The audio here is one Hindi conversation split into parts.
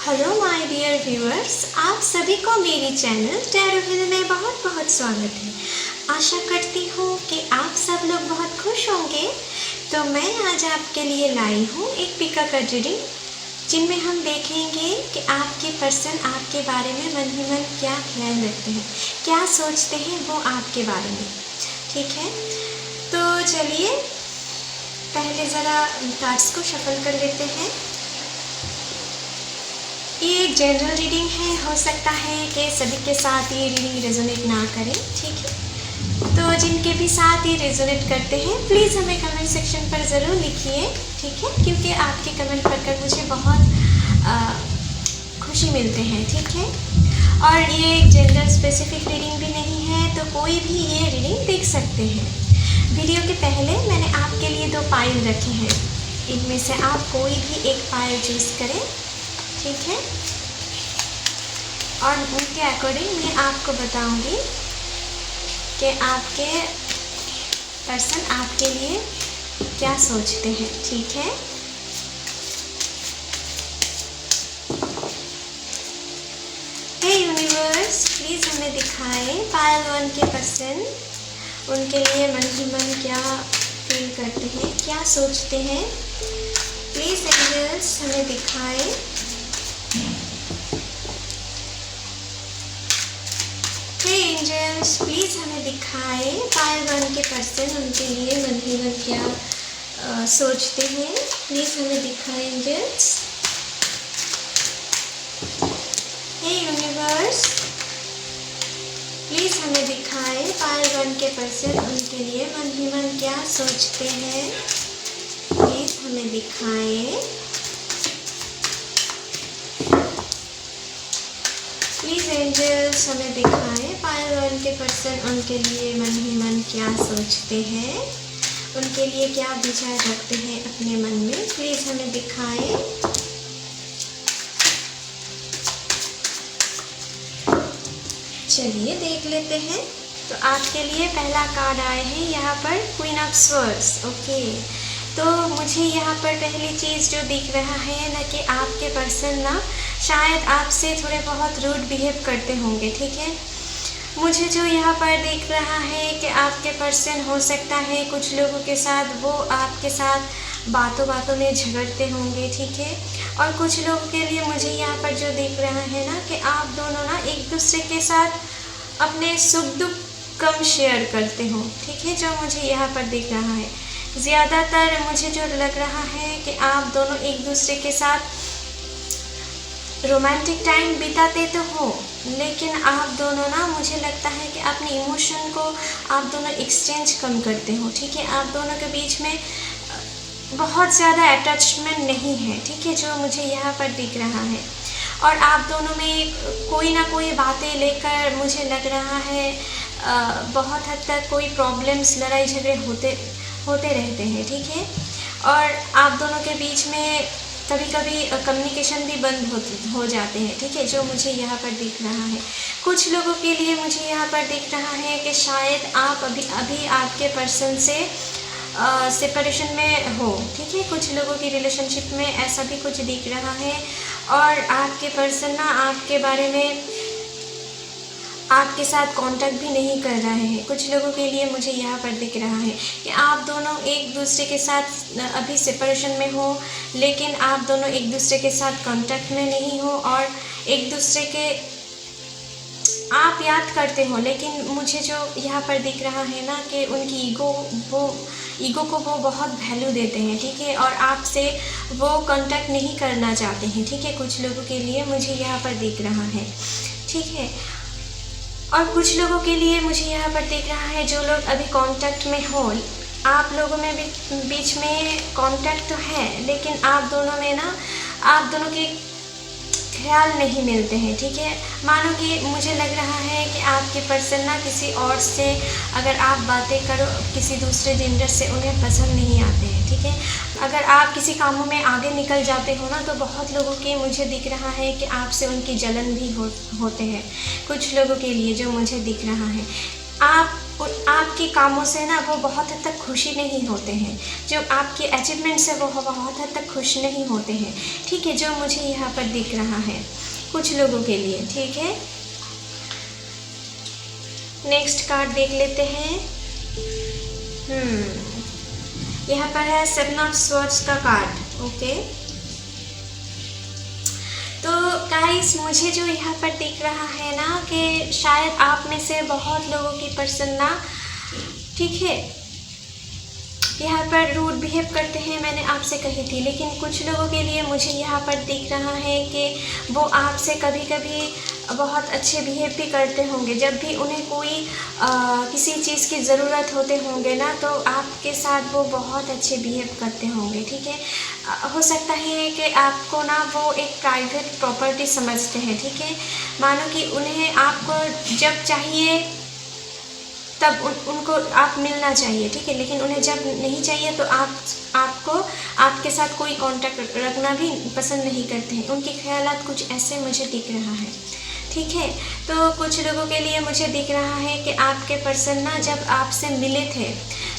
हेलो माय डियर व्यूअर्स, आप सभी को मेरी चैनल टैरो हिल में बहुत बहुत स्वागत है। आशा करती हूँ कि आप सब लोग बहुत खुश होंगे। तो मैं आज आपके लिए लाई हूँ एक पिका का रीडिंग, जिनमें हम देखेंगे कि आपके पर्सन आपके बारे में मन ही मन क्या ख्याल रखते हैं, क्या सोचते हैं वो आपके बारे में। ठीक है, तो चलिए पहले ज़रा कार्ड्स को शफल कर लेते हैं। ये एक जनरल रीडिंग है, हो सकता है कि सभी के साथ ये रीडिंग रेजोनेट ना करे। ठीक है, तो जिनके भी साथ ये रेजोनेट करते हैं प्लीज़ हमें कमेंट सेक्शन पर ज़रूर लिखिए। ठीक है, क्योंकि आपके कमेंट पढ़कर मुझे बहुत खुशी मिलते हैं। ठीक है, और ये एक जनरल स्पेसिफिक रीडिंग भी नहीं है, तो कोई भी ये रीडिंग देख सकते हैं। वीडियो के पहले मैंने आपके लिए 2 पाइल रखे हैं, इनमें से आप कोई भी एक पाइल चूज़ करें। ठीक है, और उनके अकॉर्डिंग मैं आपको बताऊंगी कि आपके पर्सन आपके लिए क्या सोचते हैं। ठीक है, हे यूनिवर्स, प्लीज़ हमें दिखाएं पाइल 1 के पर्सन उनके लिए मन ही मन क्या फील करते हैं, क्या सोचते हैं। प्लीज़ एंजल्स हमें दिखाएं। एंजल्स प्लीज़ हमें दिखाएं पाइल 1 के पर्सन उनके लिए मन ही मन क्या सोचते हैं। प्लीज़ हमें दिखाएं एंजल्स। हे यूनिवर्स, प्लीज़ हमें दिखाएं पाइल 1 के पर्सन उनके लिए मन ही मन क्या सोचते हैं। प्लीज़ हमें दिखाएं। प्लीज़ एंजल्स हमें दिखाएं पाइल 1 के पर्सन उनके लिए मन ही मन क्या सोचते हैं, उनके लिए क्या विचार रखते हैं अपने मन में। प्लीज़ हमें दिखाएं। चलिए देख लेते हैं। तो आपके लिए पहला कार्ड आए हैं यहाँ पर क्वीन ऑफ स्वर्ड्स। ओके, तो मुझे यहाँ पर पहली चीज़ जो दिख रहा है ना कि आपके पर्सन ना शायद आपसे थोड़े बहुत रूड बिहेव करते होंगे। ठीक है, मुझे जो यहाँ पर दिख रहा है कि आपके पर्सन हो सकता है कुछ लोगों के साथ वो आपके साथ बातों बातों में झगड़ते होंगे। ठीक है, और कुछ लोगों के लिए मुझे यहाँ पर जो दिख रहा है ना कि आप दोनों ना एक दूसरे के साथ अपने सुख दुख कम शेयर करते हो। ठीक है, जो मुझे यहाँ पर दिख रहा है, ज़्यादातर मुझे जो लग रहा है कि आप दोनों एक दूसरे के साथ रोमांटिक टाइम बिताते तो हो, लेकिन आप दोनों ना मुझे लगता है कि अपने इमोशन को आप दोनों एक्सचेंज कम करते हो। ठीक है, आप दोनों के बीच में बहुत ज़्यादा अटैचमेंट नहीं है। ठीक है, जो मुझे यहाँ पर दिख रहा है, और आप दोनों में कोई ना कोई बातें लेकर मुझे लग रहा है बहुत हद तक कोई प्रॉब्लम्स, लड़ाई झगड़े होते रहते हैं। ठीक है, और आप दोनों के बीच में कभी कभी कम्युनिकेशन भी बंद हो जाते हैं। ठीक है, जो मुझे यहाँ पर दिख रहा है। कुछ लोगों के लिए मुझे यहाँ पर दिख रहा है कि शायद आप अभी आपके पर्सन से सेपरेशन में हो। ठीक है, कुछ लोगों की रिलेशनशिप में ऐसा भी कुछ दिख रहा है, और आपके पर्सन ना आपके बारे में आपके साथ कांटेक्ट भी नहीं कर रहे हैं। कुछ लोगों के लिए मुझे यहाँ पर दिख रहा है कि आप दोनों एक दूसरे के साथ अभी सेपरेशन में हो, लेकिन आप दोनों एक दूसरे के साथ कांटेक्ट में नहीं हो, और एक दूसरे के आप याद करते हो, लेकिन मुझे जो यहाँ पर दिख रहा है ना कि उनकी ईगो को वो बहुत वैल्यू देते हैं। ठीक है, और आपसे वो कांटेक्ट नहीं करना चाहते हैं। ठीक है, कुछ लोगों के लिए मुझे यहाँ पर दिख रहा है। ठीक है, और कुछ लोगों के लिए मुझे यहाँ पर दिख रहा है जो लोग अभी कांटेक्ट में हो, आप लोगों में बीच में कांटेक्ट तो है, लेकिन आप दोनों में ना आप दोनों के ख्याल नहीं मिलते हैं। ठीक है, मानो कि मुझे लग रहा है कि आपके पर्सन ना किसी और से अगर आप बातें करो किसी दूसरे जेंडर से, उन्हें पसंद नहीं आते हैं। ठीक है, अगर आप किसी कामों में आगे निकल जाते हो ना, तो बहुत लोगों के मुझे दिख रहा है कि आपसे उनकी जलन भी होते हैं। कुछ लोगों के लिए जो मुझे दिख रहा है, आपके कामों से ना वो बहुत हद तक खुशी नहीं होते हैं, जो आपके अचीवमेंट से वो बहुत हद तक खुश नहीं होते हैं, ठीक है, जो मुझे यहाँ पर दिख रहा है कुछ लोगों के लिए, ठीक है। नेक्स्ट कार्ड देख लेते हैं। यहाँ पर है 7 ऑफ स्वॉर्ड्स का कार्ड, ओके। तो गाइस मुझे जो यहाँ पर दिख रहा है ना कि शायद आप में से बहुत लोगों की पर्सन ना, ठीक है, यहाँ पर रूड बिहेव करते हैं, मैंने आपसे कही थी, लेकिन कुछ लोगों के लिए मुझे यहाँ पर दिख रहा है कि वो आपसे कभी कभी बहुत अच्छे बिहेव भी करते होंगे। जब भी उन्हें कोई किसी चीज़ की ज़रूरत होते होंगे ना, तो आपके साथ वो बहुत अच्छे बिहेव करते होंगे, ठीक है। हो सकता है कि आपको ना वो एक प्राइवेट प्रॉपर्टी समझते हैं, ठीक है। मानो कि उन्हें आपको जब चाहिए तब उनको आप मिलना चाहिए, ठीक है, लेकिन उन्हें जब नहीं चाहिए तो आपको आपके साथ कोई कांटेक्ट रखना भी पसंद नहीं करते हैं। उनके ख्यालात कुछ ऐसे मुझे दिख रहा है, ठीक है। तो कुछ लोगों के लिए मुझे दिख रहा है कि आपके पर्सन ना जब आपसे मिले थे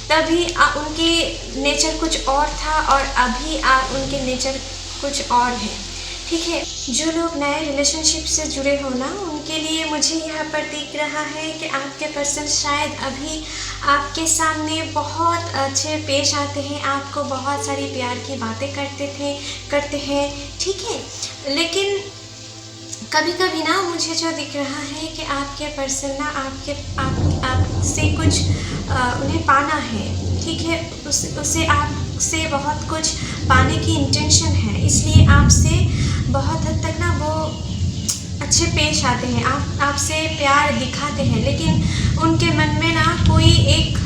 तभी उनकी नेचर कुछ और था और अभी उनके नेचर कुछ और है, ठीक है। जो लोग नए रिलेशनशिप से जुड़े हो ना, उनके लिए मुझे यहाँ पर दिख रहा है कि आपके पर्सन शायद अभी आपके सामने बहुत अच्छे पेश आते हैं, आपको बहुत सारी प्यार की बातें करते हैं, ठीक है। लेकिन कभी कभी ना मुझे जो दिख रहा है कि आपके पर्सन ना आपसे कुछ उन्हें पाना है, ठीक है, उसे आपसे बहुत कुछ पाने की इंटेंशन है, इसलिए आपसे बहुत हद तक ना वो अच्छे पेश आते हैं, आपसे प्यार दिखाते हैं, लेकिन उनके मन में ना कोई एक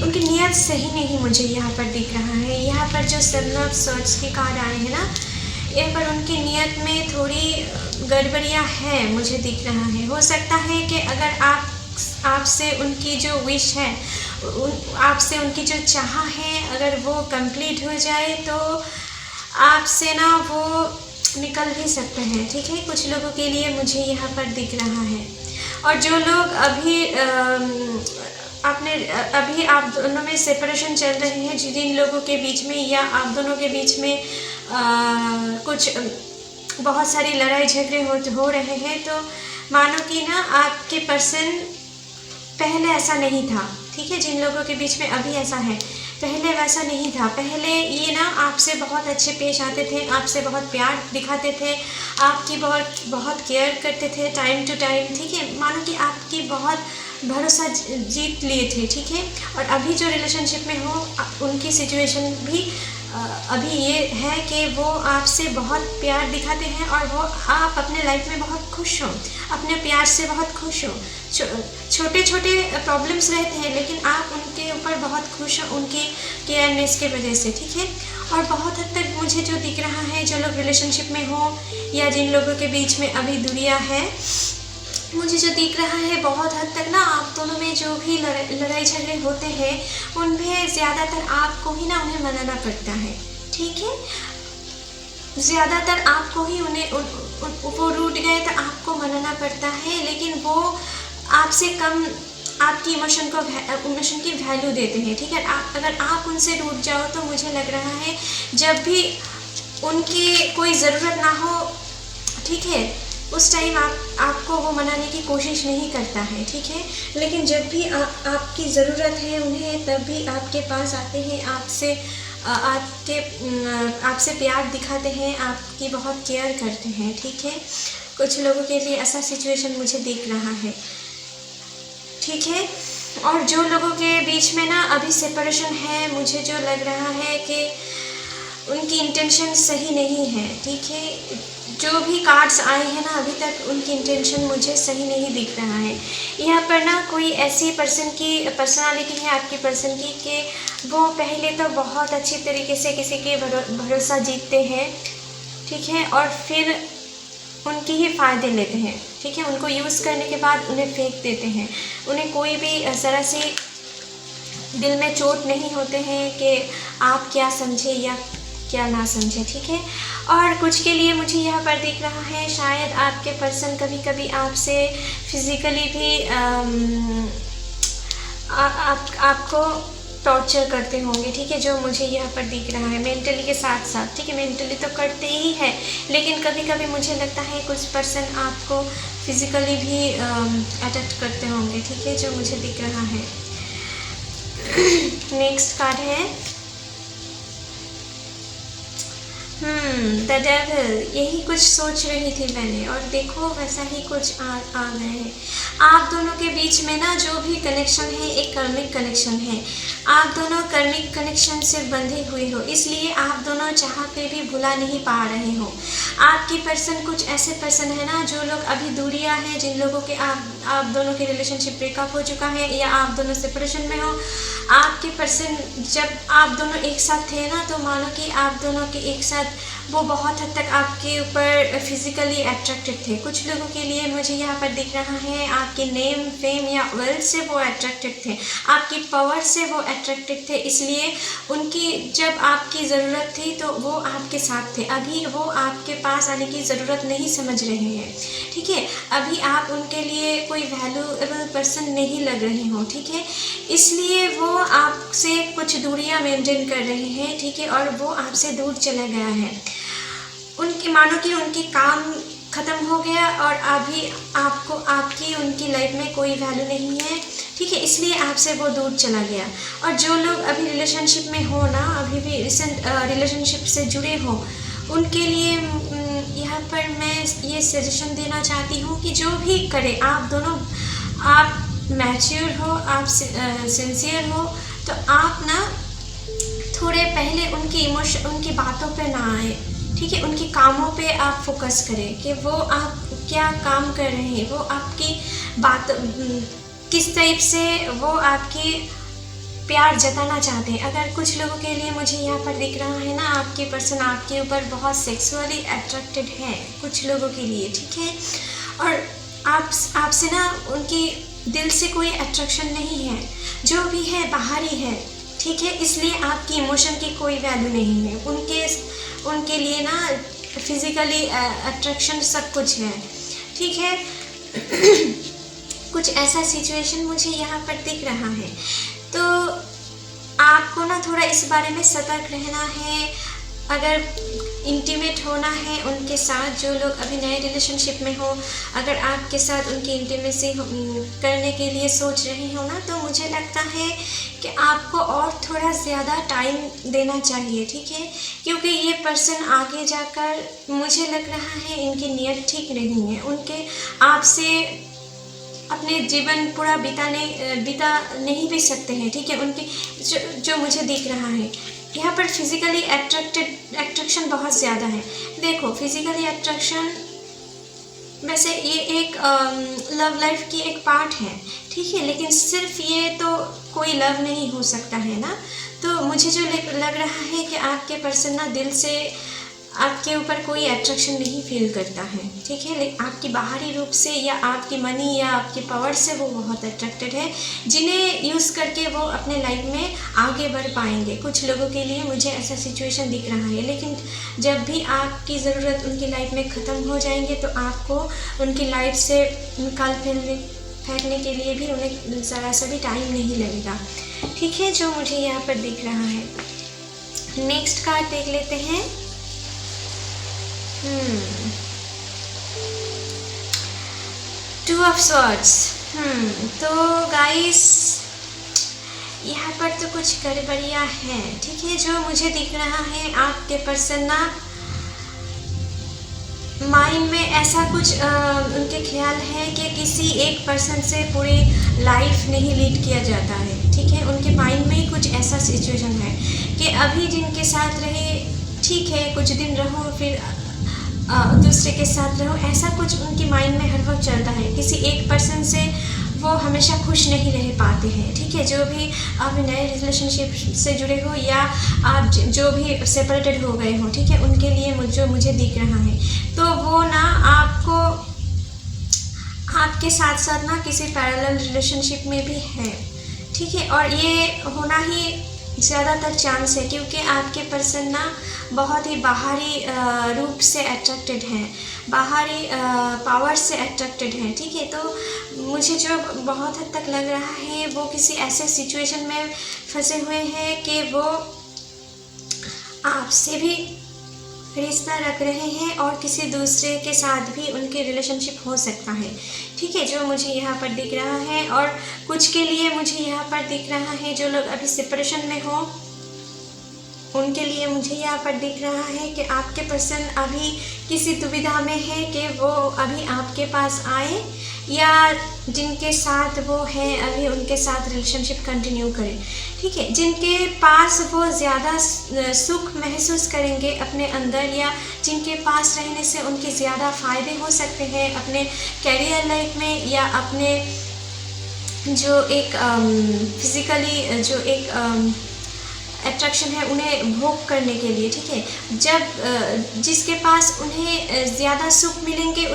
उनकी नीयत सही नहीं मुझे यहाँ पर दिख रहा है। यहाँ पर जो 7 ऑफ स्वॉर्ड्स के कार्ड आए हैं ना, यहाँ पर उनकी नीयत में थोड़ी गड़बड़ियाँ हैं मुझे दिख रहा है। हो सकता है कि अगर आपसे उनकी जो विश है, आपसे उनकी जो चाह है, अगर वो कंप्लीट हो जाए तो आपसे ना वो निकल भी सकते हैं, ठीक है। कुछ लोगों के लिए मुझे यहाँ पर दिख रहा है। और जो लोग अभी आप दोनों में सेपरेशन चल रहे हैं, जिन लोगों के बीच में या आप दोनों के बीच में कुछ बहुत सारी लड़ाई झगड़े हो रहे हैं, तो मानो कि ना आपके पर्सन पहले ऐसा नहीं था, ठीक है। जिन लोगों के बीच में अभी ऐसा है, पहले वैसा नहीं था। पहले ये ना आपसे बहुत अच्छे पेश आते थे, आपसे बहुत प्यार दिखाते थे, आपकी बहुत केयर करते थे टाइम टू टाइम, ठीक है। मानो कि आपकी बहुत भरोसा जीत लिए थे, ठीक है। और अभी जो रिलेशनशिप में हो उनकी सिचुएशन भी अभी ये है कि वो आपसे बहुत प्यार दिखाते हैं और वो आप अपने लाइफ में बहुत खुश हो, अपने प्यार से बहुत खुश हो। छोटे छोटे प्रॉब्लम्स रहते हैं लेकिन आप उनके ऊपर बहुत खुश हो उनकी केयरनेस के वजह से, ठीक है। और बहुत हद तक मुझे जो दिख रहा है, जो लोग रिलेशनशिप में हो या जिन लोगों के बीच में अभी दूरियां है, मुझे जो दिख रहा है बहुत हद तक ना आप दोनों में जो भी लड़ाई झगड़े होते हैं उनमें ज़्यादातर आपको ही ना उन्हें मनाना पड़ता है, ठीक है। ज़्यादातर आपको ही वो रूठ गए तो आपको मनाना पड़ता है, लेकिन वो आपसे कम आपकी इमोशन की वैल्यू देते हैं, ठीक है। अगर आप उनसे रूठ जाओ तो मुझे लग रहा है जब भी उनकी कोई ज़रूरत ना हो, ठीक है, उस टाइम आपको वो मनाने की कोशिश नहीं करता है, ठीक है। लेकिन जब भी आपकी ज़रूरत है उन्हें, तब भी आपके पास आते हैं, आपसे प्यार दिखाते हैं, आपकी बहुत केयर करते हैं, ठीक है। कुछ लोगों के लिए ऐसा सिचुएशन मुझे दिख रहा है, ठीक है। और जो लोगों के बीच में ना अभी सेपरेशन है, मुझे जो लग रहा है कि उनकी इंटेंशन सही नहीं है, ठीक है। जो भी कार्ड्स आए हैं ना अभी तक, उनकी इंटेंशन मुझे सही नहीं दिख रहा है। यहाँ पर ना कोई ऐसी पर्सन की पर्सनालिटी है आपके पर्सन की कि वो पहले तो बहुत अच्छी तरीके से किसी के भरोसा जीतते हैं, ठीक है, और फिर उनकी ही फ़ायदे लेते हैं, ठीक है। उनको यूज़ करने के बाद उन्हें फेंक देते हैं। उन्हें कोई भी ज़रा सी दिल में चोट नहीं होते हैं कि आप क्या समझे या क्या ना समझे, ठीक है। और कुछ के लिए मुझे यहाँ पर दिख रहा है शायद आपके पर्सन कभी कभी आपसे फिज़िकली भी आपको टॉर्चर करते होंगे, ठीक है, जो मुझे यहाँ पर दिख रहा है मेंटली के साथ साथ, ठीक है। मेंटली तो करते ही है, लेकिन कभी कभी मुझे लगता है कुछ पर्सन आपको फिज़िकली भी अटैक करते होंगे, ठीक है, जो मुझे दिख रहा है। नेक्स्ट कार्ड है द डेविल। यही कुछ सोच रही थी मैंने, और देखो वैसा ही कुछ आ गए हैं। आप दोनों के बीच में ना जो भी कनेक्शन है एक कर्मिक कनेक्शन है। आप दोनों कर्मिक कनेक्शन से बंधे हुए हो, इसलिए आप दोनों चाह के भी भुला नहीं पा रहे हो। आपकी पर्सन कुछ ऐसे पर्सन है ना जो लोग अभी दूरियां हैं, जिन लोगों के आप दोनों के रिलेशनशिप ब्रेकअप हो चुका है या आप दोनों सेपरेशन में हो। आपके पर्सन जब आप दोनों एक साथ थे ना, तो मानो कि आप दोनों के एक साथ वो बहुत हद तक आपके ऊपर फिज़िकली अट्रैक्टेड थे। कुछ लोगों के लिए मुझे यहाँ पर दिख रहा है आपके नेम फेम या वेल्थ से वो अट्रैक्टेड थे, आपकी पावर से वो अट्रैक्टेड थे, इसलिए उनकी जब आपकी ज़रूरत थी तो वो आपके साथ थे। अभी वो आपके पास आने की ज़रूरत नहीं समझ रहे हैं, ठीक है। अभी आप उनके लिए कोई वैल्यूएबल पर्सन नहीं लग रहे हो, ठीक है, इसलिए वो आपसे कुछ दूरियां मेंटेन कर रहे हैं, ठीक है, और वो आपसे दूर चला गया है। उनकी मानो कि उनकी काम ख़त्म हो गया और अभी आपको आपकी उनकी लाइफ में कोई वैल्यू नहीं है, ठीक है, इसलिए आपसे वो दूर चला गया। और जो लोग अभी रिलेशनशिप में हो ना, अभी भी रिसेंट रिलेशनशिप से जुड़े हो, उनके लिए यहाँ पर मैं ये सजेशन देना चाहती हूँ कि जो भी करे, आप दोनों आप मैच्योर हो, आप सिंसियर हो, तो आप ना थोड़े पहले उनकी बातों पे ना आए, ठीक है। उनके कामों पे आप फोकस करें कि वो आप क्या काम कर रहे हैं, वो आपकी बात किस टाइप से वो आपकी प्यार जताना चाहते हैं। अगर कुछ लोगों के लिए मुझे यहाँ पर दिख रहा है ना, आपके पर्सन आपके ऊपर बहुत सेक्सुअली अट्रैक्टेड है कुछ लोगों के लिए, ठीक है, और आपसे ना उनकी दिल से कोई अट्रैक्शन नहीं है, जो भी है बाहरी है, ठीक है, इसलिए आपकी इमोशन की कोई वैल्यू नहीं है। उनके लिए ना फिज़िकली अट्रैक्शन सब कुछ है, ठीक है। कुछ ऐसा सिचुएशन मुझे यहाँ पर दिख रहा है, तो आपको ना थोड़ा इस बारे में सतर्क रहना है। अगर इंटीमेट होना है उनके साथ, जो लोग अभी नए रिलेशनशिप में हो, अगर आपके साथ उनकी इंटीमेसी करने के लिए सोच रहे हो ना, तो मुझे लगता है कि आपको और थोड़ा ज़्यादा टाइम देना चाहिए, ठीक है, क्योंकि ये पर्सन आगे जाकर मुझे लग रहा है इनकी नीयत ठीक नहीं है। उनके आपसे अपने जीवन पूरा बिता नहीं भी सकते हैं, ठीक है। उनके जो मुझे दिख रहा है यहाँ पर फिज़िकली अट्रैक्शन बहुत ज़्यादा है। देखो, फिज़िकली अट्रैक्शन वैसे ये एक लव लाइफ की एक पार्ट है, ठीक है, लेकिन सिर्फ ये तो कोई लव नहीं हो सकता है ना। तो मुझे जो लग रहा है कि आपके पर्सन ना दिल से आपके ऊपर कोई अट्रैक्शन नहीं फील करता है, ठीक है, लेकिन आपकी बाहरी रूप से या आपकी मनी या आपकी पावर से वो बहुत अट्रैक्टेड है, जिन्हें यूज़ करके वो अपने लाइफ में आगे बढ़ पाएंगे। कुछ लोगों के लिए मुझे ऐसा सिचुएशन दिख रहा है, लेकिन जब भी आपकी ज़रूरत उनकी लाइफ में ख़त्म हो जाएंगे तो आपको उनकी लाइफ से निकाल फेंकने के लिए भी उन्हें ज़रा सा भी टाइम नहीं लगेगा, ठीक है, जो मुझे यहाँ पर दिख रहा है। नेक्स्ट कार्ड देख लेते हैं। Two of swords. तो गाइस यहाँ पर तो कुछ गड़बड़ियाँ हैं, ठीक है, जो मुझे दिख रहा है आपके पर्सन ना माइंड में ऐसा कुछ उनके ख्याल है कि किसी एक पर्सन से पूरी लाइफ नहीं लीड किया जाता है, ठीक है। उनके माइंड में कुछ ऐसा सिचुएशन है कि अभी जिनके साथ रहे ठीक है, कुछ दिन रहो फिर दूसरे के साथ रहो, ऐसा कुछ उनकी माइंड में हर वक्त चलता है। किसी एक पर्सन से वो हमेशा खुश नहीं रह पाते हैं, ठीक है। जो भी आप नए रिलेशनशिप से जुड़े हो या आप जो भी सेपरेटेड हो गए हो, ठीक है, उनके लिए जो मुझे दिख रहा है, तो वो ना आपके साथ साथ ना किसी पैरेलल रिलेशनशिप में भी है, ठीक है, और ये होना ही ज़्यादातर चांस है, क्योंकि आपके पर्सन ना बहुत ही बाहरी रूप से अट्रैक्टेड हैं, बाहरी पावर से अट्रैक्टेड हैं, ठीक है। तो मुझे जो बहुत हद तक लग रहा है वो किसी ऐसे सिचुएशन में फंसे हुए हैं कि वो आपसे भी रिश्ता रख रहे हैं और किसी दूसरे के साथ भी उनकी रिलेशनशिप हो सकता है, ठीक है, जो मुझे यहाँ पर दिख रहा है। और कुछ के लिए मुझे यहाँ पर दिख रहा है जो लोग अभी सेपरेशन में हो, उनके लिए मुझे यहाँ पर दिख रहा है कि आपके पर्सन अभी किसी दुविधा में है कि वो अभी आपके पास आए या जिनके साथ वो है अभी उनके साथ रिलेशनशिप कंटिन्यू करें, ठीक है। जिनके पास वो ज़्यादा सुख महसूस करेंगे अपने अंदर, या जिनके पास रहने से उनके ज़्यादा फ़ायदे हो सकते हैं अपने कैरियर लाइफ में, या अपने जो एक फिज़िकली जो एक अट्रैक्शन है उन्हें भोग करने के लिए, ठीक है। जब जिसके पास उन्हें ज़्यादा सुख मिलेंगे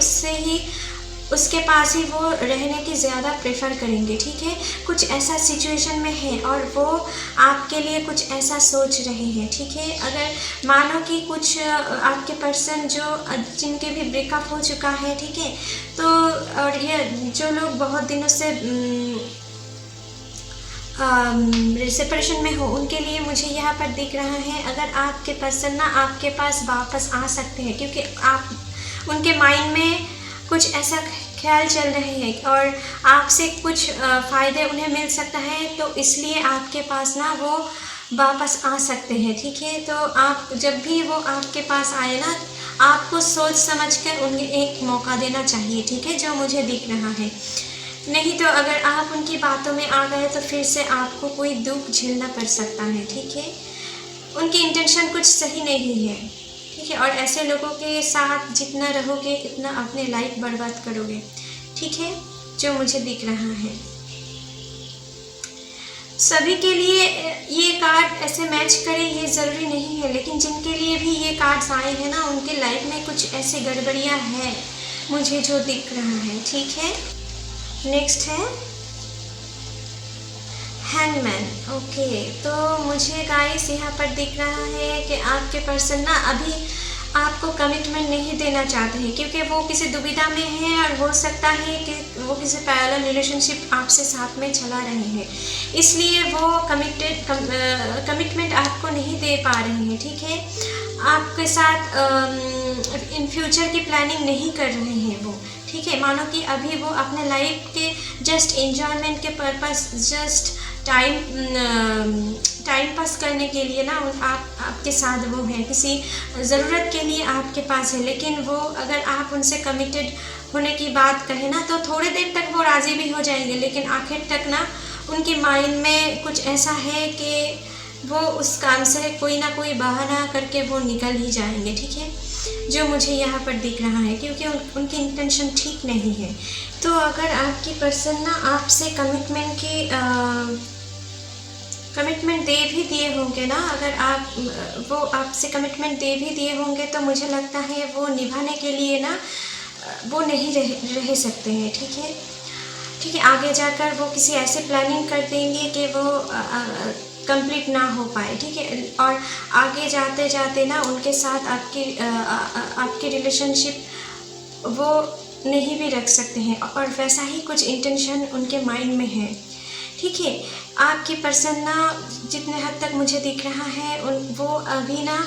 उसके पास ही वो रहने की ज़्यादा प्रेफर करेंगे, ठीक है। कुछ ऐसा सिचुएशन में है और वो आपके लिए कुछ ऐसा सोच रहे हैं, ठीक है। अगर मानो कि कुछ आपके पर्सन जिनके भी ब्रेकअप हो चुका है, ठीक है, तो और ये जो लोग बहुत दिनों से सेपरेशन में हो, उनके लिए मुझे यहाँ पर दिख रहा है अगर आपके पर्सन ना आपके पास वापस आ सकते हैं, क्योंकि आप उनके माइंड में कुछ ऐसा ख्याल चल रहे हैं और आपसे कुछ फ़ायदे उन्हें मिल सकता है, तो इसलिए आपके पास ना वो वापस आ सकते हैं, ठीक है। तो आप जब भी वो आपके पास आए ना, आपको सोच समझकर उन्हें एक मौका देना चाहिए, ठीक है, जो मुझे दिख रहा है। नहीं तो अगर आप उनकी बातों में आ गए तो फिर से आपको कोई दुख झेलना पड़ सकता है, ठीक है। उनकी इंटेंशन कुछ सही नहीं है, ठीक है, और ऐसे लोगों के साथ जितना रहोगे इतना अपने लाइफ बर्बाद करोगे, ठीक है, जो मुझे दिख रहा है। सभी के लिए ये कार्ड ऐसे मैच करे ये ज़रूरी नहीं है, लेकिन जिनके लिए भी ये कार्ड्स आए हैं ना, उनके लाइफ में कुछ ऐसे गड़बड़ियाँ हैं मुझे जो दिख रहा है, ठीक है। नेक्स्ट है हैंगमैन। ओके, तो मुझे गाइस यहाँ पर दिख रहा है कि आपके पर्सन ना अभी आपको कमिटमेंट नहीं देना चाहते हैं, क्योंकि वो किसी दुविधा में है और हो सकता है कि वो किसी पैरेलल रिलेशनशिप आपसे साथ में चला रहे हैं, इसलिए वो कमिटमेंट आपको नहीं दे पा रहे हैं, ठीक है। आपके साथ इन फ्यूचर की प्लानिंग नहीं कर रहे हैं वो, ठीक है। मानो कि अभी वो अपने लाइफ के जस्ट एंजॉयमेंट के पर्पस, जस्ट टाइम पास करने के लिए ना आपके साथ वो है, किसी ज़रूरत के लिए आपके पास है, लेकिन वो अगर आप उनसे कमिटेड होने की बात कहें ना तो थोड़ी देर तक वो राज़ी भी हो जाएंगे, लेकिन आखिर तक ना उनके माइंड में कुछ ऐसा है कि वो उस काम से कोई ना कोई बहाना करके वो निकल ही जाएंगे, ठीक है, जो मुझे यहाँ पर दिख रहा है, क्योंकि उनकी इंटेंशन ठीक नहीं है। तो अगर आपकी पर्सन ना आपसे कमिटमेंट दे भी दिए होंगे ना, अगर वो आपसे कमिटमेंट दे भी दिए होंगे तो मुझे लगता है वो निभाने के लिए ना वो नहीं रह सकते हैं, ठीक है, ठीक है। आगे जाकर वो किसी ऐसे प्लानिंग कर देंगे कि वो कंप्लीट ना हो पाए, ठीक है, और आगे जाते जाते ना उनके साथ आपकी रिलेशनशिप वो नहीं भी रख सकते हैं, और वैसा ही कुछ इंटेंशन उनके माइंड में है, ठीक है। आपकी पर्सन ना जितने हद तक मुझे दिख रहा है वो अभी ना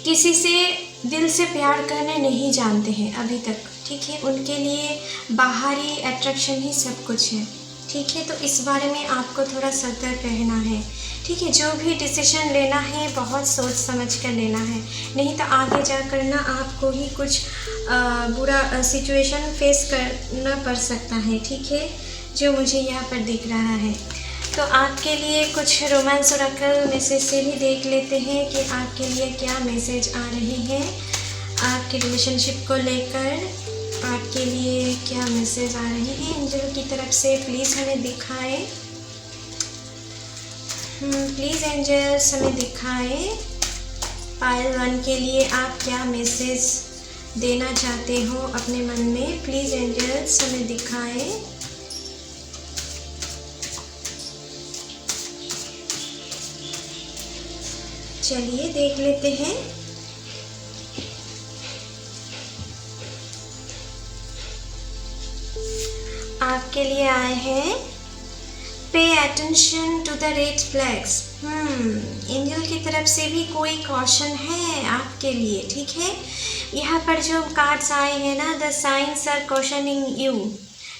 किसी से दिल से प्यार करने नहीं जानते हैं अभी तक, ठीक है। उनके लिए बाहरी अट्रैक्शन ही सब कुछ है, ठीक है। तो इस बारे में आपको थोड़ा सतर्क रहना है, ठीक है। जो भी डिसीजन लेना है बहुत सोच समझ कर लेना है, नहीं तो आगे जाकर ना आपको ही कुछ बुरा सिचुएशन फेस करना पड़ सकता है, ठीक है, जो मुझे यहाँ पर दिख रहा है। तो आपके लिए कुछ रोमांस ओरेकल मैसेज से भी देख लेते हैं कि आपके लिए क्या मैसेज आ रहे हैं आपके रिलेशनशिप को लेकर, आपके लिए क्या मैसेज आ रहे हैं एंजल की तरफ से। प्लीज़ हमें दिखाएं, प्लीज़ एंजल्स हमें दिखाएं पायल 1 के लिए आप क्या मैसेज देना चाहते हो अपने मन में। प्लीज़ एंजल्स हमें दिखाएं। चलिए देख लेते हैं। आपके लिए आए हैं pay attention to the red flags. Angel की तरफ से भी कोई कॉशन है आपके लिए, ठीक है। यहाँ पर जो कार्ड्स आए हैं ना, the signs are cautioning you,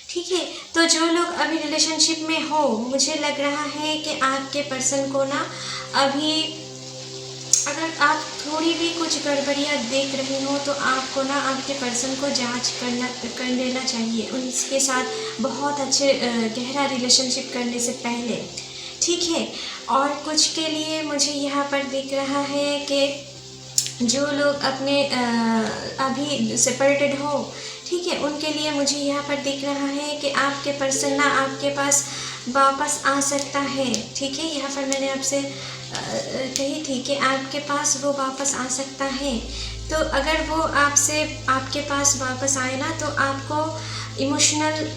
ठीक है। तो जो लोग अभी रिलेशनशिप में हो, मुझे लग रहा है कि आपके पर्सन को ना अभी, अगर आप थोड़ी भी कुछ गड़बड़ियाँ देख रहे हो तो आपको ना आपके पर्सन को जांच कर लेना चाहिए, उनके साथ बहुत अच्छे गहरा रिलेशनशिप करने से पहले, ठीक है। और कुछ के लिए मुझे यहाँ पर दिख रहा है कि जो लोग अपने अभी सेपरेटेड हो, ठीक है, उनके लिए मुझे यहाँ पर दिख रहा है कि आपके पर्सन ना आपके पास वापस आ सकता है, ठीक है। यहाँ पर मैंने आपसे कही थी कि आपके पास वो वापस आ सकता है। तो अगर वो आपके पास वापस आए ना, तो आपको इमोशनल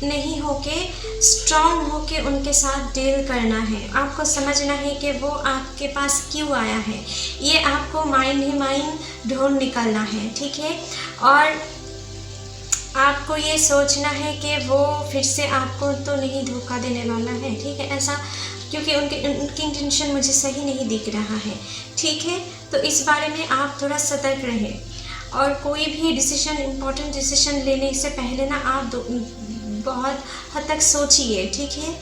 नहीं होके स्ट्रॉन्ग होके उनके साथ डील करना है। आपको समझना है कि वो आपके पास क्यों आया है, ये आपको माइंड ही माइंड ढूंढ निकलना है, ठीक है। और आपको ये सोचना है कि वो फिर से आपको तो नहीं धोखा देने वाला है, ठीक है, ऐसा, क्योंकि उनकी इंटेंशन मुझे सही नहीं दिख रहा है, ठीक है। तो इस बारे में आप थोड़ा सतर्क रहें, और कोई भी डिसीजन, इम्पोर्टेंट डिसीजन लेने से पहले ना आप बहुत हद तक सोचिए, ठीक है,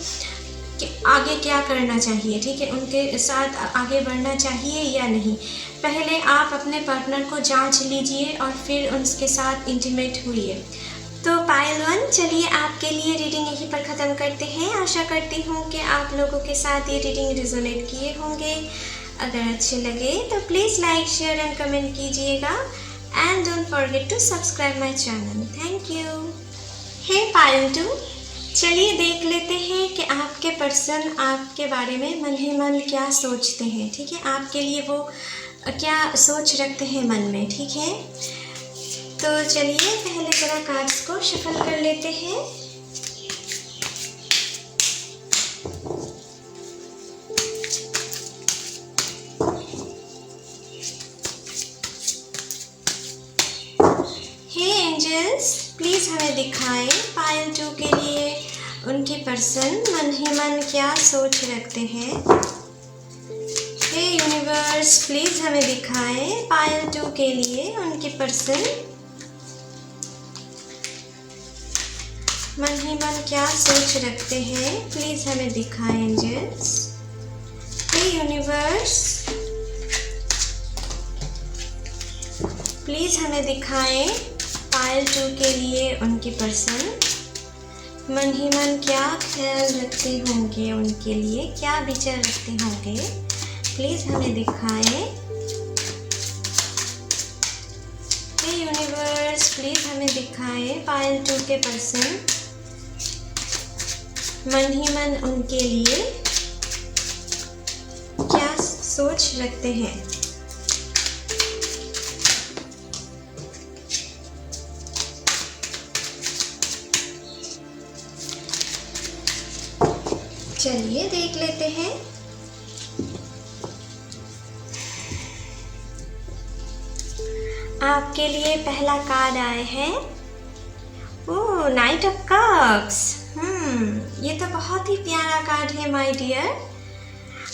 कि आगे क्या करना चाहिए, ठीक है, उनके साथ आगे बढ़ना चाहिए या नहीं। पहले आप अपने पार्टनर को जांच लीजिए और फिर उनके साथ इंटीमेट हुइए। तो पायल 1, चलिए आपके लिए रीडिंग यहीं पर ख़त्म करते हैं। आशा करती हूँ कि आप लोगों के साथ ये रीडिंग रिजोनेट किए होंगे। अगर अच्छे लगे तो please like, share and comment कीजिएगा, and don't forget to subscribe my channel. Thank you. Hey Payal 2, चलिए देख लेते हैं कि आपके पर्सन आपके बारे में मन ही मन क्या सोचते हैं, ठीक है। आपके लिए वो क्या सोच रखते हैं मन में, ठीक है। तो चलिए पहले जरा कार्ड्स को शफल कर लेते हैं। हे एंजल्स, प्लीज़ हमें दिखाएं पायल 2 के लिए उनके पर्सन मन ही मन क्या सोच रखते हैं। हे यूनिवर्स, प्लीज़ हमें दिखाएं पायल 2 के लिए उनके पर्सन मन ही मन क्या सोच रखते हैं। प्लीज़ हमें दिखाएं एंजल्स। हे यूनिवर्स, प्लीज़ हमें दिखाएं पायल 2 के लिए उनके पर्सन मन ही मन क्या ख्याल रखते होंगे, उनके लिए क्या विचार रखते होंगे। प्लीज़ हमें दिखाएं। हे यूनिवर्स, प्लीज़ हमें दिखाएं पायल 2 के पर्सन मन ही मन उनके लिए क्या सोच रखते हैं। चलिए देख लेते हैं। आपके लिए पहला कार्ड आए हैं, ओह, नाइट ऑफ कप्स। ये तो बहुत ही प्यारा कार्ड है माय डियर।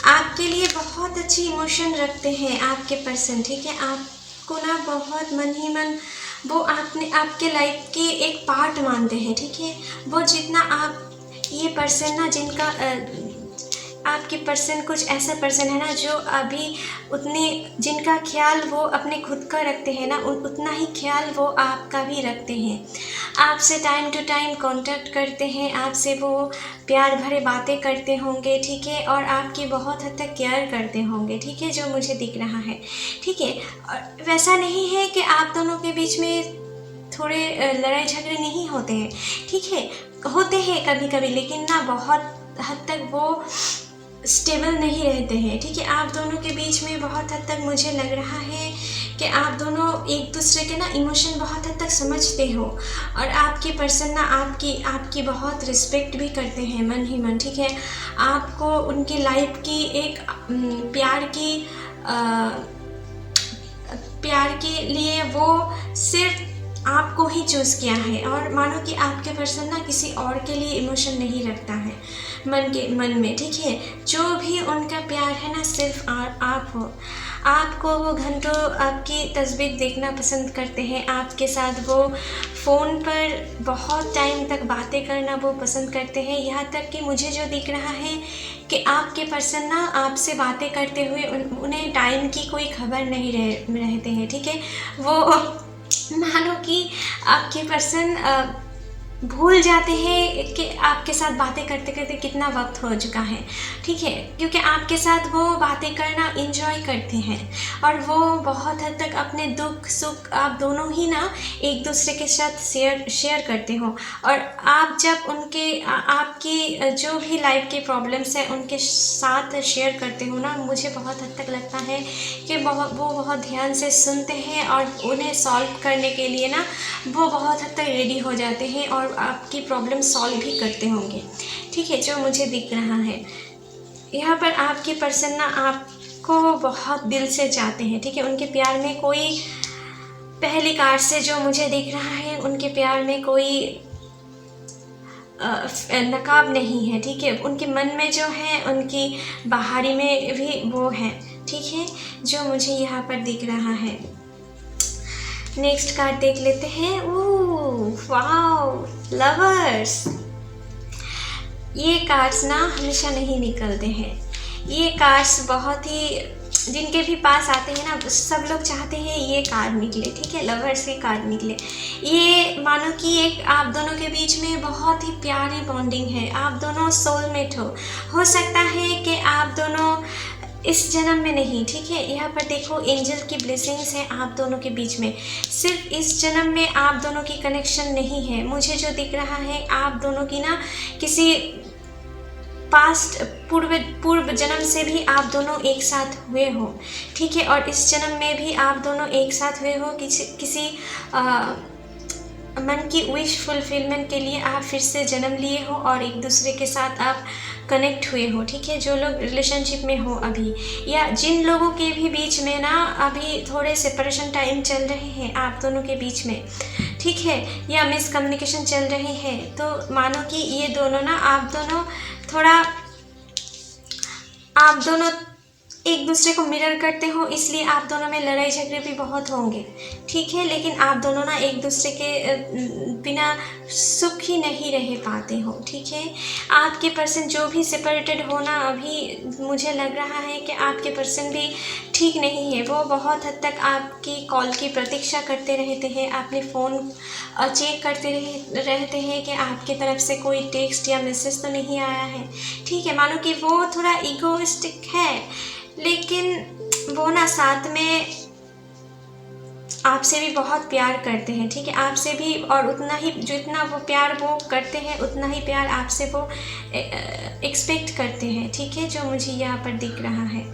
आपके लिए बहुत अच्छी इमोशन रखते हैं आपके पर्सन, ठीक है। आपको ना बहुत मन ही मन वो आपके लाइफ के एक पार्ट मानते हैं, ठीक है। वो जितना आप ये पर्सन ना, जिनका आपके पर्सन कुछ ऐसा पर्सन है ना जो अभी जिनका ख्याल वो अपने खुद का रखते हैं ना, उतना ही ख्याल वो आपका भी रखते हैं। आपसे टाइम टू टाइम कांटेक्ट करते हैं, आपसे वो प्यार भरे बातें करते होंगे, ठीक है, और आपकी बहुत हद तक केयर करते होंगे, ठीक है, जो मुझे दिख रहा है, ठीक है। और वैसा नहीं है कि आप दोनों के बीच में थोड़े लड़ाई झगड़े नहीं होते हैं, ठीक है, होते हैं कभी कभी, लेकिन ना बहुत हद तक वो स्टेबल नहीं रहते हैं, ठीक है। आप दोनों के बीच में बहुत हद तक मुझे लग रहा है कि आप दोनों एक दूसरे के ना इमोशन बहुत हद तक समझते हो, और आपकी पर्सन ना आपकी बहुत रिस्पेक्ट भी करते हैं मन ही मन, ठीक है। आपको उनकी लाइफ की एक प्यार के लिए वो सिर्फ आपको ही चूज़ किया है, और मानो कि आपके पर्सन ना किसी और के लिए इमोशन नहीं रखता है मन में, ठीक है। जो भी उनका प्यार है ना सिर्फ आप हो। आपको वो घंटों आपकी तस्वीर देखना पसंद करते हैं, आपके साथ वो फ़ोन पर बहुत टाइम तक बातें करना वो पसंद करते हैं। यहाँ तक कि मुझे जो दिख रहा है कि आपके पर्सन ना आपसे बातें करते हुए उन्हें टाइम की कोई खबर नहीं रहते हैं, ठीक है। वो मानो कि आपके पर्सन भूल जाते हैं कि आपके साथ बातें करते करते कितना वक्त हो चुका है, ठीक है, क्योंकि आपके साथ वो बातें करना एंजॉय करते हैं, और वो बहुत हद तक अपने दुख सुख आप दोनों ही ना एक दूसरे के साथ शेयर करते हो। और आप जब आपकी जो भी लाइफ की प्रॉब्लम्स है उनके साथ शेयर करते हो ना, मुझे बहुत हद तक लगता है कि वो बहुत ध्यान से सुनते हैं, और उन्हें सॉल्व करने के लिए ना वो बहुत हद तक रेडी हो जाते हैं, और आपकी प्रॉब्लम सॉल्व भी करते होंगे, ठीक है, जो मुझे दिख रहा है। यहाँ पर आपके पर्सन ना आपको बहुत दिल से चाहते हैं, ठीक है। उनके प्यार में कोई, पहली कार्ड से जो मुझे दिख रहा है, उनके प्यार में कोई नकाब नहीं है, ठीक है। उनके मन में जो है, उनकी बाहरी में भी वो है, ठीक है, जो मुझे यहाँ पर दिख रहा है। नेक्स्ट कार्ड देख लेते हैं। Oh wow, lovers. ये कार्ड्स ना हमेशा नहीं निकलते हैं। ये कार्ड्स बहुत ही, जिनके भी पास आते हैं ना, सब लोग चाहते हैं ये कार्ड निकले, ठीक है, लवर्स के कार्ड निकले। ये मानो कि एक आप दोनों के बीच में बहुत ही प्यारी बॉन्डिंग है, आप दोनों सोलमेट हो सकता है कि आप दोनों इस जन्म में नहीं, ठीक है। यहाँ पर देखो एंजल की ब्लेसिंग्स है आप दोनों के बीच में, सिर्फ इस जन्म में आप दोनों की कनेक्शन नहीं है। मुझे जो दिख रहा है, आप दोनों की ना किसी पास्ट पूर्व जन्म से भी आप दोनों एक साथ हुए हो, ठीक है, और इस जन्म में भी आप दोनों एक साथ हुए हो। किसी मन की विश फुलफिलमेंट के लिए आप फिर से जन्म लिए हो, और एक दूसरे के साथ आप कनेक्ट हुए हो, ठीक है। जो लोग रिलेशनशिप में हो अभी, या जिन लोगों के भी बीच में ना अभी थोड़े सेपरेशन टाइम चल रहे हैं आप दोनों के बीच में, ठीक है, या मिसकम्युनिकेशन चल रहे हैं, तो मानो कि ये दोनों ना आप दोनों एक दूसरे को मिरर करते हो, इसलिए आप दोनों में लड़ाई झगड़े भी बहुत होंगे, ठीक है। लेकिन आप दोनों ना एक दूसरे के बिना सुख ही नहीं रह पाते हो, ठीक है। आपके पर्सन जो भी सेपरेटेड हो ना, अभी मुझे लग रहा है कि आपके पर्सन भी ठीक नहीं है। वो बहुत हद तक आपकी कॉल की प्रतीक्षा करते रहते हैं, अपने फ़ोन चेक करते रहते हैं कि आपकी तरफ से कोई टेक्स्ट या मैसेज तो नहीं आया है, ठीक है। मानो कि वो थोड़ा ईगोइस्टिक है, लेकिन वो ना साथ में आपसे भी बहुत प्यार करते हैं, ठीक है, आपसे भी, और उतना ही जितना वो प्यार वो करते हैं उतना ही प्यार आपसे वो एक्सपेक्ट करते हैं, ठीक है, जो मुझे यहाँ पर दिख रहा है।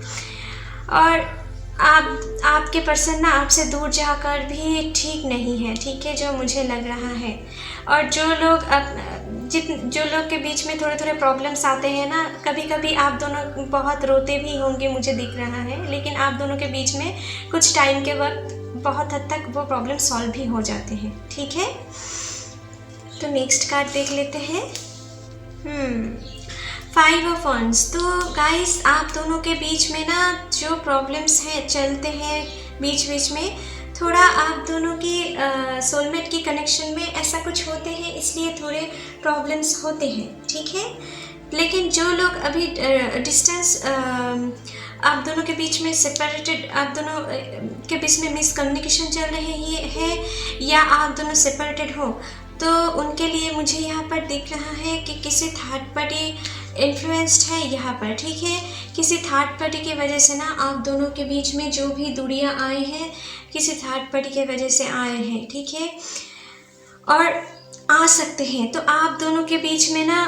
और आपके पर्सन ना आपसे दूर जाकर भी ठीक नहीं है, ठीक है, जो मुझे लग रहा है। और जो लोग के बीच में थोड़े थोड़े प्रॉब्लम्स आते हैं ना, कभी कभी आप दोनों बहुत रोते भी होंगे, मुझे दिख रहा है, लेकिन आप दोनों के बीच में कुछ टाइम के वक्त बहुत हद तक वो प्रॉब्लम सॉल्व भी हो जाते हैं, ठीक है। तो नेक्स्ट कार्ड देख लेते हैं। 5 ऑफ वंड्स। तो गाइस, आप दोनों के बीच में ना जो प्रॉब्लम्स हैं चलते हैं बीच बीच में, थोड़ा आप दोनों की सोलमेट की कनेक्शन में ऐसा कुछ होते हैं, इसलिए थोड़े प्रॉब्लम्स होते हैं, ठीक है। लेकिन जो लोग अभी डिस्टेंस आप दोनों के बीच में सेपरेटेड, आप दोनों के बीच में मिसकम्युनिकेशन चल रहे है, या आप दोनों सेपरेटेड हो, तो उनके लिए मुझे यहाँ पर दिख रहा है कि किसी थर्ड पार्टी इन्फ्लुएंस्ड है यहाँ पर, ठीक है। किसी थर्ड पार्टी की वजह से ना आप दोनों के बीच में जो भी दूरियाँ आए हैं, किसी थर्ड पार्टी की वजह से आए हैं, ठीक है, और आ सकते हैं। तो आप दोनों के बीच में ना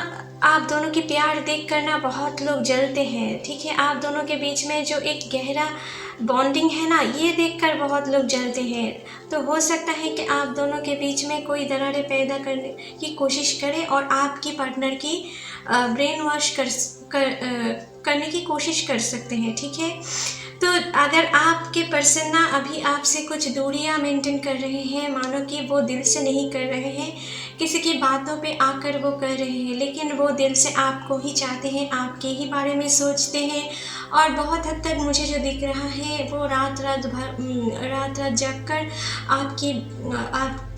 आप दोनों की प्यार देखकर ना बहुत लोग जलते हैं, ठीक है। आप दोनों के बीच में जो एक गहरा बॉन्डिंग है ना, ये देखकर बहुत लोग जलते हैं। तो हो सकता है कि आप दोनों के बीच में कोई दरारें पैदा करने की कोशिश करे और आपकी पार्टनर की ब्रेन वॉश करने की कोशिश कर सकते हैं, ठीक है। तो अगर आपके पर्सन ना अभी आपसे कुछ दूरियां मेंटेन कर रहे हैं, मानो कि वो दिल से नहीं कर रहे हैं, किसी की बातों पे आकर वो कर रहे हैं, लेकिन वो दिल से आपको ही चाहते हैं, आपके ही बारे में सोचते हैं। और बहुत हद तक मुझे जो दिख रहा है वो रात रात जाग कर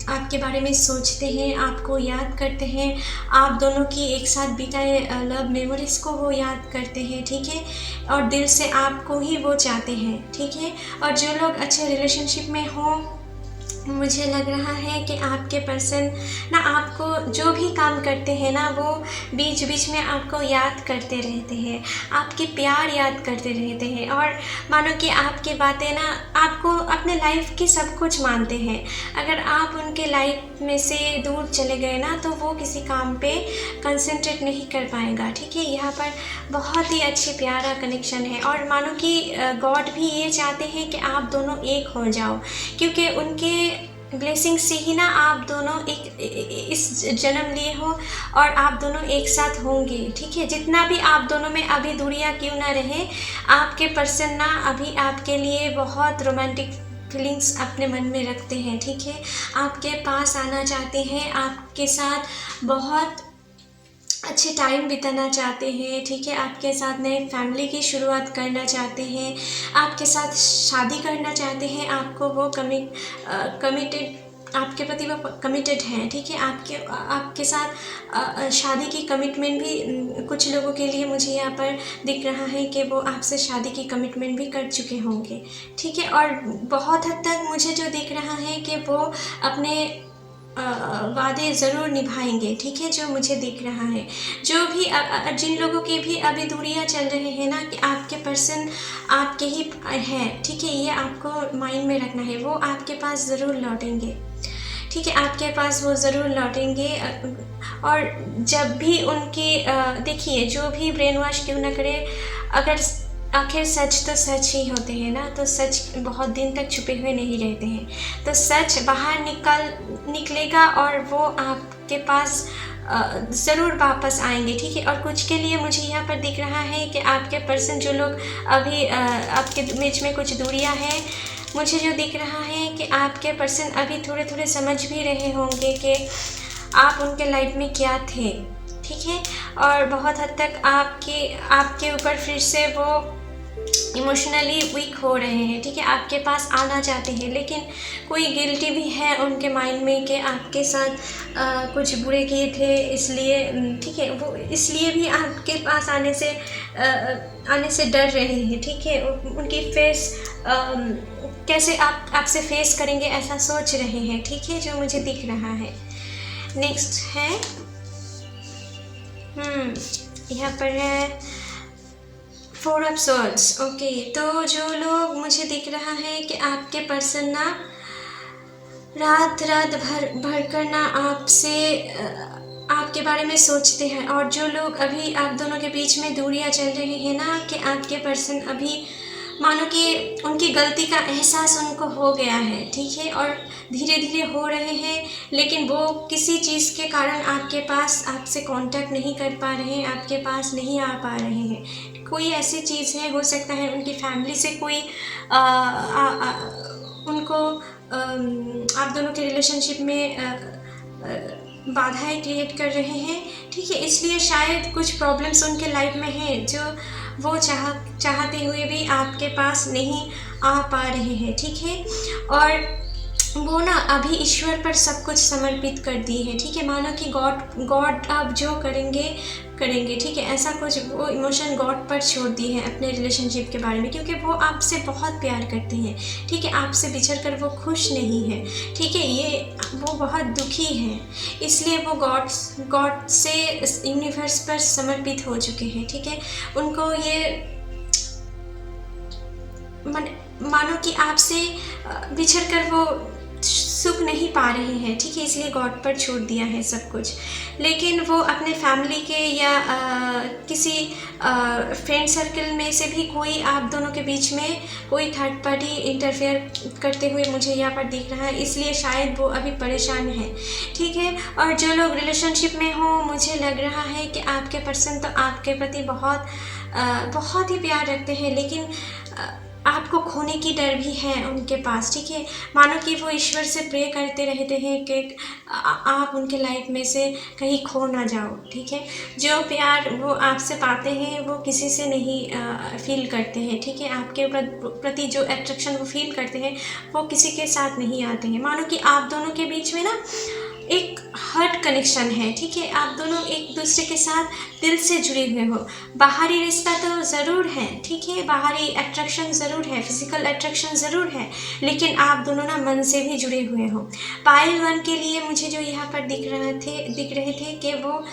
आपके बारे में सोचते हैं, आपको याद करते हैं, आप दोनों की एक साथ बिताए लव मेमोरीज़ को वो याद करते हैं, ठीक है। और दिल से आपको ही वो चाहते हैं, ठीक है। और जो लोग अच्छे रिलेशनशिप में हों, मुझे लग रहा है कि आपके पर्सन ना आपको जो भी काम करते हैं ना, वो बीच बीच में आपको याद करते रहते हैं, आपके प्यार याद करते रहते हैं। और मानो कि आपकी बातें ना आपको अपने लाइफ की सब कुछ मानते हैं। अगर आप उनके लाइफ में से दूर चले गए ना, तो वो किसी काम पे कंसंट्रेट नहीं कर पाएगा, ठीक है। यहाँ पर बहुत ही अच्छी प्यारा कनेक्शन है। और मानो कि गॉड भी ये चाहते हैं कि आप दोनों एक हो जाओ, क्योंकि उनके ब्लेसिंग से ही ना आप दोनों इस जन्म लिए हो और आप दोनों एक साथ होंगे, ठीक है। जितना भी आप दोनों में अभी दूरियां क्यों ना रहे, आपके पर्सन ना अभी आपके लिए बहुत रोमांटिक फीलिंग्स अपने मन में रखते हैं, ठीक है। आपके पास आना चाहते हैं, आपके साथ बहुत अच्छे टाइम बिताना चाहते हैं, ठीक है। आपके साथ नए फैमिली की शुरुआत करना चाहते हैं, आपके साथ शादी करना चाहते हैं, आपको वो कमिटेड आपके प्रति वो कमिटेड हैं, ठीक है। आपके साथ शादी की कमिटमेंट भी कुछ लोगों के लिए मुझे यहाँ पर दिख रहा है कि वो आपसे शादी की कमिटमेंट भी कर चुके होंगे, ठीक है। और बहुत हद तक मुझे जो दिख रहा है कि वो अपने वादे ज़रूर निभाएंगे, ठीक है, जो मुझे दिख रहा है। जो भी जिन लोगों की भी अभी दूरियां चल रहे हैं ना, कि आपके पर्सन आपके ही है, ठीक है, ये आपको माइंड में रखना है। वो आपके पास ज़रूर लौटेंगे, ठीक है, आपके पास वो ज़रूर लौटेंगे। और जब भी उनकी देखिए, जो भी ब्रेन वॉश क्यों ना करे, अगर आखिर सच तो सच ही होते हैं ना, तो सच बहुत दिन तक छुपे हुए नहीं रहते हैं। तो सच बाहर निकलेगा और वो आपके पास ज़रूर वापस आएंगे, ठीक है। और कुछ के लिए मुझे यहाँ पर दिख रहा है कि आपके पर्सन, जो लोग अभी आपके बीच में कुछ दूरियां हैं, मुझे जो दिख रहा है कि आपके पर्सन अभी थोड़े थोड़े समझ भी रहे होंगे कि आप उनके लाइफ में क्या थे, ठीक है। और बहुत हद तक आपके ऊपर फिर से वो इमोशनली वीक हो रहे हैं, ठीक है, आपके पास आना चाहते हैं, लेकिन कोई गिल्टी भी है उनके माइंड में कि आपके साथ कुछ बुरे किए थे, इसलिए, ठीक है, वो इसलिए भी आपके पास आने से डर रहे हैं, ठीक है। उनकी फेस कैसे आपसे फेस करेंगे, ऐसा सोच रहे हैं, ठीक है, जो मुझे दिख रहा है। नेक्स्ट है यहाँ पर है 4 ऑफ सोर्ड्स। ओके, तो जो लोग, मुझे दिख रहा है कि आपके पर्सन ना रात भर कर ना आपके बारे में सोचते हैं। और जो लोग अभी आप दोनों के बीच में दूरियां चल रही हैं ना, कि आपके पर्सन अभी मानो कि उनकी गलती का एहसास उनको हो गया है, ठीक है, और धीरे धीरे हो रहे हैं, लेकिन वो किसी चीज़ के कारण आपसे कांटेक्ट नहीं कर पा रहे हैं, आपके पास नहीं आ पा रहे हैं। कोई ऐसी चीज़ है, हो सकता है उनकी फैमिली से कोई उनको आप दोनों के रिलेशनशिप में बाधाएं क्रिएट कर रहे हैं, ठीक है। इसलिए शायद कुछ प्रॉब्लम्स उनके लाइफ में हैं, जो वो चाहते हुए भी आपके पास नहीं आ पा रहे हैं, ठीक है। और वो ना अभी ईश्वर पर सब कुछ समर्पित कर दिए हैं, ठीक है। मानो कि गॉड आप जो करेंगे, ठीक है, ऐसा कुछ वो इमोशन गॉड पर छोड़ दिए हैं अपने रिलेशनशिप के बारे में, क्योंकि वो आपसे बहुत प्यार करते हैं, ठीक है। आपसे बिछड़ कर वो खुश नहीं है, ठीक है, वो बहुत दुखी हैं, इसलिए वो गॉड से यूनिवर्स पर समर्पित हो चुके हैं, ठीक है। उनको ये मानो कि आपसे बिछड़ कर वो सुख नहीं पा रहे हैं, ठीक है, इसलिए गॉड पर छोड़ दिया है सब कुछ। लेकिन वो अपने फैमिली के या किसी फ्रेंड सर्कल में से भी कोई आप दोनों के बीच में कोई थर्ड पार्टी इंटरफेयर करते हुए मुझे यहाँ पर दिख रहा है, इसलिए शायद वो अभी परेशान है, ठीक है। और जो लोग रिलेशनशिप में हो, मुझे लग रहा है कि आपके पर्सन तो आपके प्रति बहुत ही प्यार रखते हैं, लेकिन आपको खोने की डर भी है उनके पास, ठीक है। मानो कि वो ईश्वर से प्रे करते रहते हैं कि आप उनके लाइफ में से कहीं खो ना जाओ, ठीक है। जो प्यार वो आपसे पाते हैं वो किसी से नहीं फील करते हैं, ठीक है। आपके प्रति जो अट्रैक्शन वो फील करते हैं वो किसी के साथ नहीं आते हैं। मानो कि आप दोनों के बीच में ना एक हार्ट कनेक्शन है, ठीक है। आप दोनों एक दूसरे के साथ दिल से जुड़े हुए हो। बाहरी रिश्ता तो ज़रूर है, ठीक है, बाहरी अट्रैक्शन ज़रूर है, फिजिकल अट्रैक्शन ज़रूर है, लेकिन आप दोनों ना मन से भी जुड़े हुए हो। पायल 1 के लिए मुझे जो यहाँ पर दिख रहे थे कि वो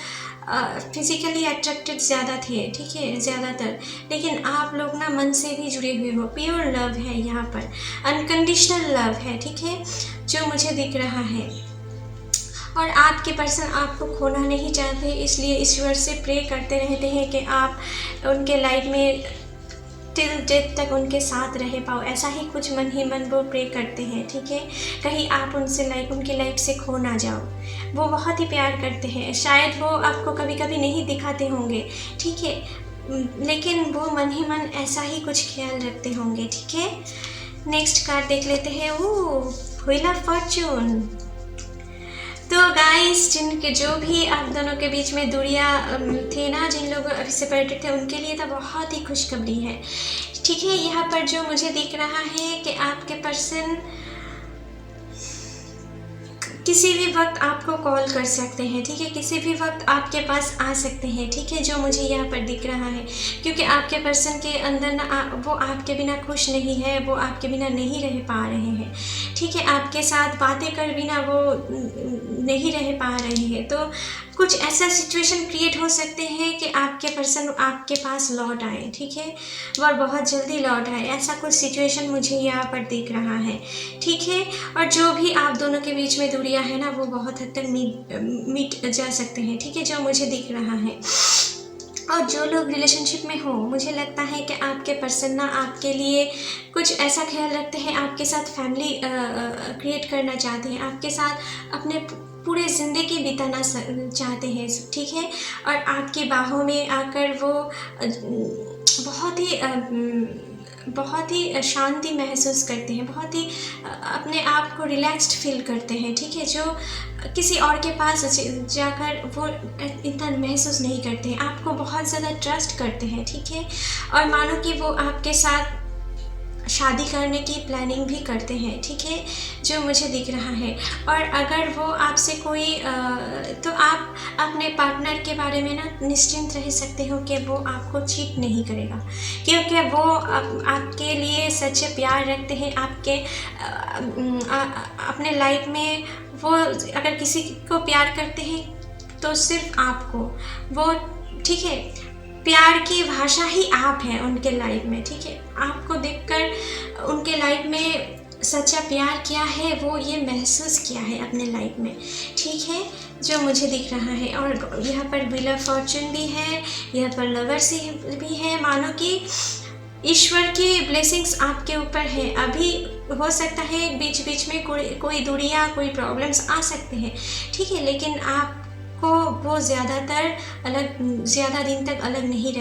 फिजिकली अट्रैक्टेड ज़्यादा थे, ठीक है, ज़्यादातर, लेकिन आप लोग ना मन से भी जुड़े हुए हो। प्योर लव है यहाँ पर, अनकंडीशनल लव है, ठीक है, जो मुझे दिख रहा है। और आपके पर्सन आपको खोना नहीं चाहते, इसलिए ईश्वर से प्रे करते रहते हैं कि आप उनके लाइफ में टिल डेथ तक उनके साथ रह पाओ। ऐसा ही कुछ मन ही मन वो प्रे करते हैं, ठीक है। कहीं आप उनकी लाइफ से खो ना जाओ। वो बहुत ही प्यार करते हैं, शायद वो आपको कभी कभी नहीं दिखाते होंगे, ठीक है, लेकिन वो मन ही मन ऐसा ही कुछ ख्याल रखते होंगे, ठीक है। नेक्स्ट कार्ड देख लेते हैं। Wheel of Fortune. तो गाइस, जिनके जो भी आप दोनों के बीच में दूरियां थे ना, जिन लोग अभी सेपरेटेड थे, उनके लिए तो बहुत ही खुशखबरी है, ठीक है। यहाँ पर जो मुझे दिख रहा है कि आपके पर्सन किसी भी वक्त आपको कॉल कर सकते हैं, ठीक है, किसी भी वक्त आपके पास आ सकते हैं, ठीक है, जो मुझे यहाँ पर दिख रहा है। क्योंकि आपके पर्सन के अंदर ना वो आपके बिना खुश नहीं है, वो आपके बिना नहीं रह पा रहे हैं, ठीक है, आपके साथ बातें कर बिना वो नहीं रह पा रहे हैं। तो कुछ ऐसा सिचुएशन क्रिएट हो सकते हैं कि आपके पर्सन आपके पास लौट आए, ठीक है, और बहुत जल्दी लौट आए। ऐसा कुछ सिचुएशन मुझे यहाँ पर दिख रहा है, ठीक है। और जो भी आप दोनों के बीच में दूरियां है ना, वो बहुत हद तक मिट जा सकते हैं, ठीक है, जो मुझे दिख रहा है। और जो लोग रिलेशनशिप में हो, मुझे लगता है कि आपके पर्सन ना आपके लिए कुछ ऐसा ख्याल रखते हैं, आपके साथ फैमिली क्रिएट करना चाहते हैं, आपके साथ अपने पूरे ज़िंदगी बिताना चाहते हैं, ठीक है। और आपकी बाहों में आकर वो बहुत ही शांति महसूस करते हैं, बहुत ही अपने आप को रिलैक्स्ड फील करते हैं, ठीक है, जो किसी और के पास जाकर वो इतना महसूस नहीं करते हैं। आपको बहुत ज़्यादा ट्रस्ट करते हैं, ठीक है। और मानो कि वो आपके साथ शादी करने की प्लानिंग भी करते हैं, ठीक है, जो मुझे दिख रहा है। और अगर वो आपसे कोई तो आप अपने पार्टनर के बारे में ना निश्चिंत रह सकते हो कि वो आपको चीट नहीं करेगा, क्योंकि वो आपके लिए सच्चे प्यार रखते हैं। आपके अपने लाइफ में वो अगर किसी को प्यार करते हैं तो सिर्फ आपको, वो, ठीक है, प्यार की भाषा ही आप हैं उनके लाइफ में, ठीक है। आपको देखकर उनके लाइफ में सच्चा प्यार क्या है वो ये महसूस किया है अपने लाइफ में, ठीक है, जो मुझे दिख रहा है। और यहाँ पर व्हील ऑफ फॉर्चून भी है, यहाँ पर लवर्स भी है। मानो कि ईश्वर की ब्लेसिंग्स आपके ऊपर है। अभी हो सकता है बीच बीच में कोई दूरियाँ, कोई प्रॉब्लम्स आ सकते हैं, ठीक है, लेकिन आप को वो ज़्यादा दिन तक अलग नहीं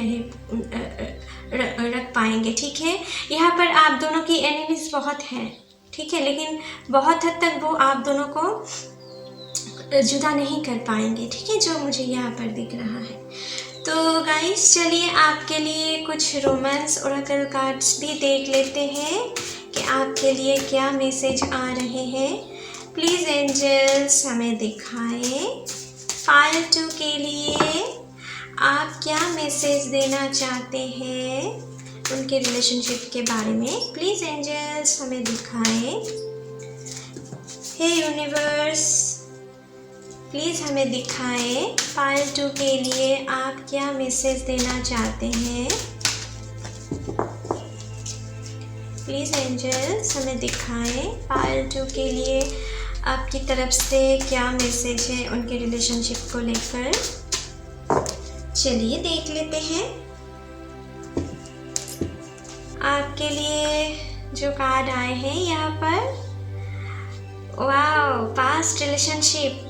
रख पाएंगे, ठीक है। यहाँ पर आप दोनों की एनिमीज बहुत हैं, ठीक है, लेकिन बहुत हद तक वो आप दोनों को जुदा नहीं कर पाएंगे, ठीक है, जो मुझे यहाँ पर दिख रहा है। तो गाइस, चलिए आपके लिए कुछ रोमांस ओरेकल कार्ड्स भी देख लेते हैं कि आपके लिए क्या मैसेज आ रहे हैं। प्लीज़ एंजल्स हमें दिखाएं पायल 2 के लिए आप क्या मैसेज देना चाहते हैं उनके रिलेशनशिप के बारे में। प्लीज़ एंजल्स हमें दिखाएं। हे यूनिवर्स, प्लीज़ हमें दिखाएं पायल 2 के लिए आप क्या मैसेज देना चाहते हैं। प्लीज़ एंजल्स हमें दिखाएं पायल 2 के लिए आपकी तरफ से क्या मैसेज है उनके रिलेशनशिप को लेकर। चलिए देख लेते हैं। आपके लिए जो कार्ड आए हैं यहाँ पर, वाओ, पास्ट रिलेशनशिप।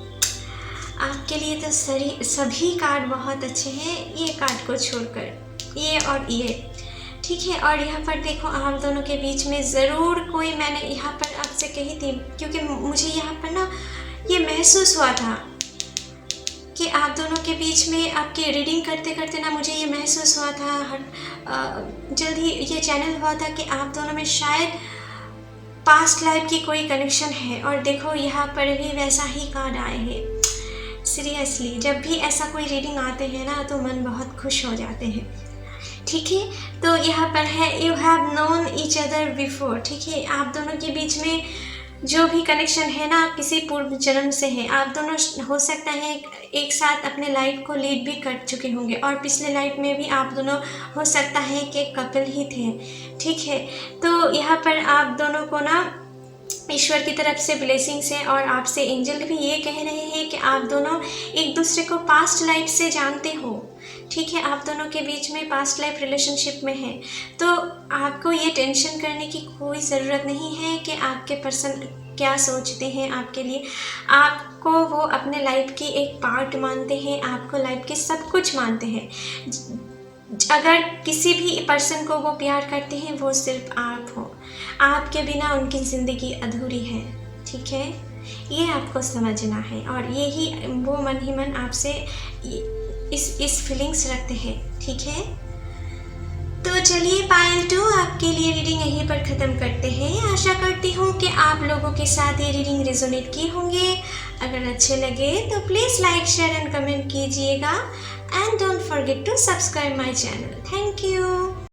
आपके लिए तो सभी कार्ड बहुत अच्छे हैं, ये कार्ड को छोड़कर, ये और ये, ठीक है। और यहाँ पर देखो, आप दोनों के बीच में ज़रूर कोई, मैंने यहाँ पर आपसे कही थी, क्योंकि मुझे यहाँ पर ना ये महसूस हुआ था कि आप दोनों के बीच में, आपकी रीडिंग करते करते ना मुझे ये महसूस हुआ था, जल्द ही ये चैनल हुआ था कि आप दोनों में शायद पास्ट लाइफ की कोई कनेक्शन है। और देखो यहाँ पर भी वैसा ही कार्ड आए हैं। सीरियसली, जब भी ऐसा कोई रीडिंग आते हैं ना तो मन बहुत खुश हो जाते हैं, ठीक है। तो यहाँ पर है, you have known each other before, ठीक है। आप दोनों के बीच में जो भी कनेक्शन है ना किसी पूर्व जन्म से है। आप दोनों हो सकता है एक साथ अपने लाइफ को लीड भी कर चुके होंगे, और पिछले लाइफ में भी आप दोनों हो सकता है कि कपल ही थे, ठीक है। तो यहाँ पर आप दोनों को ना ईश्वर की तरफ से ब्लेसिंग्स है, और आपसे एंजल भी ये कह रहे हैं कि आप दोनों एक दूसरे को पास्ट लाइफ से जानते हो, ठीक है। आप दोनों के बीच में पास्ट लाइफ रिलेशनशिप में है, तो आपको ये टेंशन करने की कोई ज़रूरत नहीं है कि आपके पर्सन क्या सोचते हैं आपके लिए। आपको वो अपने लाइफ की एक पार्ट मानते हैं, आपको लाइफ के सब कुछ मानते हैं। अगर किसी भी पर्सन को वो प्यार करते हैं, वो सिर्फ आप हो। आपके बिना उनकी ज़िंदगी अधूरी है, ठीक है। ये आपको समझना है, और यही वो मन ही मन आपसे इस फीलिंग्स रखते हैं, ठीक है। तो चलिए पायल 2 आपके लिए रीडिंग यहीं पर ख़त्म करते हैं। आशा करती हूँ कि आप लोगों के साथ ये रीडिंग रेजोनेट की होंगे। अगर अच्छे लगे तो please like, share and comment कीजिएगा, and don't forget to subscribe my channel. Thank you.